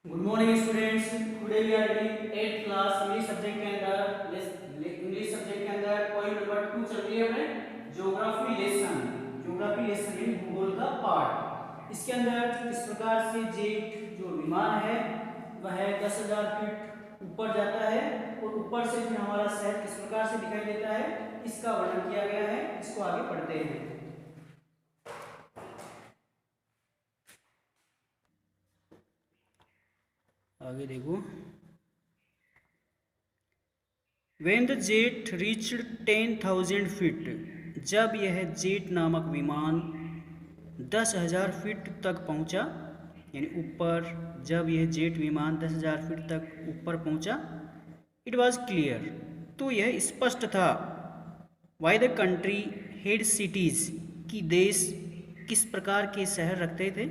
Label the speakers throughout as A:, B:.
A: Good morning students. Today we are reading 8th class English subject के अंदर point number 2 चल रही है अपने ज्योग्राफी लेसन यानी भूगोल का पार्ट। इसके अंदर किस प्रकार से जेट जो विमान है वह 10,000 फीट ऊपर जाता है और ऊपर से फिर हमारा शहर किस प्रकार से दिखाई देता है इसका वर्णन किया गया है। इसको आगे पढ़ते हैं। आगे देखो। When the jet reached 10,000 feet, जब यह जेट नामक विमान 10,000 फीट तक पहुंचा, यानी ऊपर जब यह जेट विमान 10,000 फीट तक ऊपर पहुंचा, इट वॉज क्लियर, तो यह स्पष्ट था, why the country head cities, कि देश किस प्रकार के शहर रखते थे,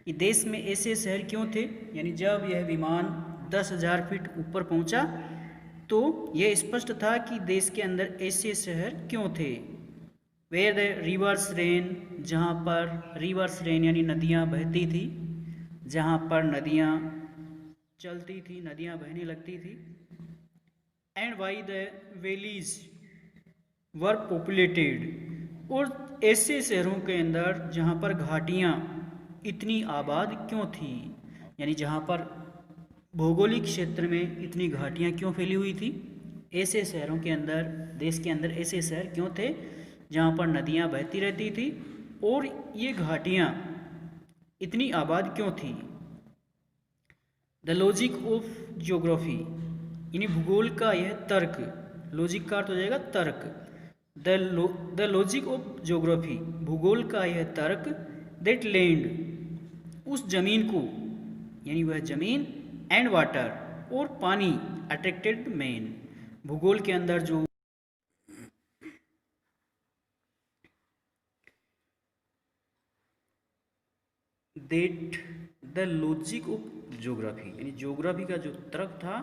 A: कि देश में ऐसे शहर क्यों थे। यानी जब यह विमान 10,000 फीट ऊपर पहुंचा तो यह स्पष्ट था कि देश के अंदर ऐसे शहर क्यों थे। वेयर द रिवर्स रेन, जहाँ पर रिवर्स रेन यानी नदियाँ बहती थी, जहाँ पर नदियाँ चलती थी, नदियाँ बहने लगती थी। And why the valleys were populated, और ऐसे शहरों के अंदर जहाँ पर घाटियाँ इतनी आबाद क्यों थी, यानी जहाँ पर भौगोलिक क्षेत्र में इतनी घाटियाँ क्यों फैली हुई थी, ऐसे शहरों के अंदर, देश के अंदर ऐसे शहर क्यों थे जहाँ पर नदियाँ बहती रहती थी और ये घाटियाँ इतनी आबाद क्यों थी। द लॉजिक ऑफ ज्योग्राफी, यानी भूगोल का यह तर्क, लॉजिक का अर्थ हो जाएगा तर्क। द लॉजिक ऑफ ज्योग्राफी, भूगोल का यह तर्क, दैट लैंड, उस जमीन को, यानी वह जमीन, एंड वाटर, और पानी, अट्रैक्टेड मैन, भूगोल के अंदर जो that the logic of geography, यानी ज्योग्राफी का जो तर्क था,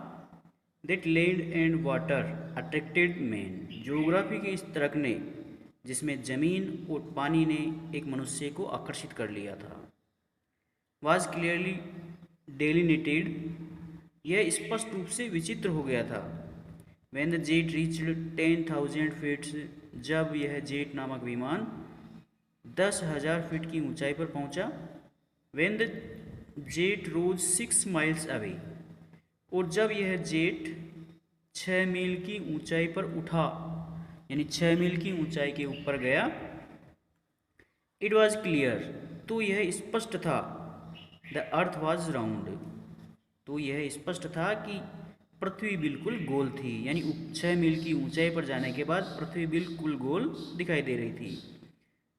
A: that land and water attracted man, geography के इस तर्क ने, जिसमें जमीन और पानी ने एक मनुष्य को आकर्षित कर लिया था, वाज क्लियरली डेलिनेटेड, यह स्पष्ट रूप से विचित्र हो गया था। When the jet reached 10,000 feets, जब यह जेट नामक विमान 10,000 फीट की ऊंचाई पर पहुंचा। When the jet rose 6 miles away, और जब यह जेट 6 मील की ऊंचाई पर उठा, यानी 6 मील की ऊंचाई के ऊपर गया। इट वॉज क्लियर, तो यह स्पष्ट था, द अर्थ वॉज राउंड, तो यह स्पष्ट था कि पृथ्वी बिल्कुल गोल थी, यानी 6 मील की ऊंचाई पर जाने के बाद पृथ्वी बिल्कुल गोल दिखाई दे रही थी।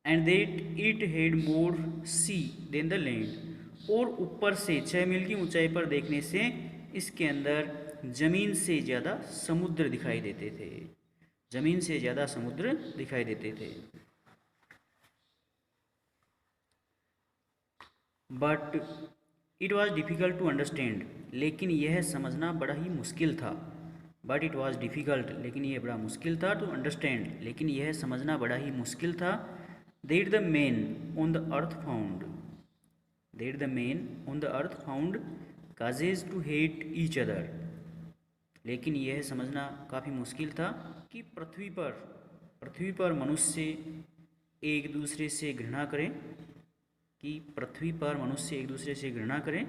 A: And that it had more sea than the land, और ऊपर से 6 मील की ऊंचाई पर देखने से इसके अंदर ज़मीन से ज़्यादा समुद्र दिखाई देते थे, ज़मीन से ज़्यादा समुद्र दिखाई देते थे। But it was difficult to understand, लेकिन यह समझना बड़ा ही मुश्किल था। बट इट वॉज डिफ़िकल्ट, लेकिन यह बड़ा मुश्किल था, टू अंडरस्टैंड, लेकिन यह समझना बड़ा ही मुश्किल था। That the man on the earth found, that the man on the earth found causes to hate each other, लेकिन यह समझना काफ़ी मुश्किल था कि पृथ्वी पर मनुष्य एक दूसरे से घृणा करें, कि पृथ्वी पर मनुष्य एक दूसरे से घृणा करें।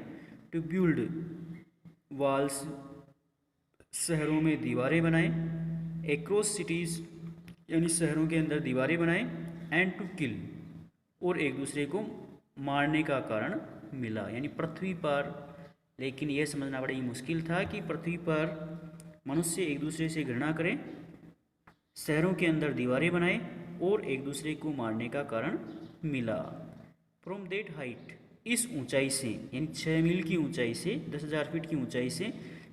A: टू बिल्ड वॉल्स, शहरों में दीवारें बनाएं, एक्रॉस सिटीज़, यानी शहरों के अंदर दीवारें बनाएं, एंड टू किल, और एक दूसरे को मारने का कारण मिला, यानी पृथ्वी पर। लेकिन यह समझना बड़ा ही मुश्किल था कि पृथ्वी पर मनुष्य एक दूसरे से घृणा करें, शहरों के अंदर दीवारें बनाए और एक दूसरे को मारने का कारण मिला। फ्रॉम देट हाइट, इस ऊंचाई से, यानी 6 मील की ऊंचाई से, 10,000 फीट की ऊंचाई से,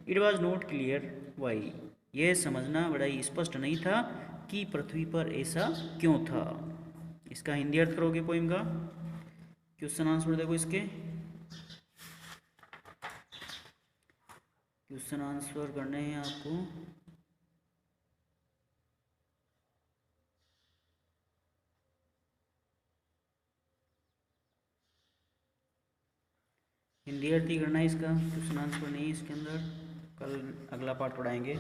A: it was not clear why, यह समझना बड़ा ही स्पष्ट नहीं था कि पृथ्वी पर ऐसा क्यों था। इसका हिंदी अर्थ करोगे पोइम का। क्वेश्चन आंसर देखो इसके। क्वेश्चन आंसर करने हैं आपको। हिंदी अर्थ ही करना है इसका, क्वेश्चन आंसर नहीं है इसके अंदर। कल अगला पार्ट पढ़ाएंगे।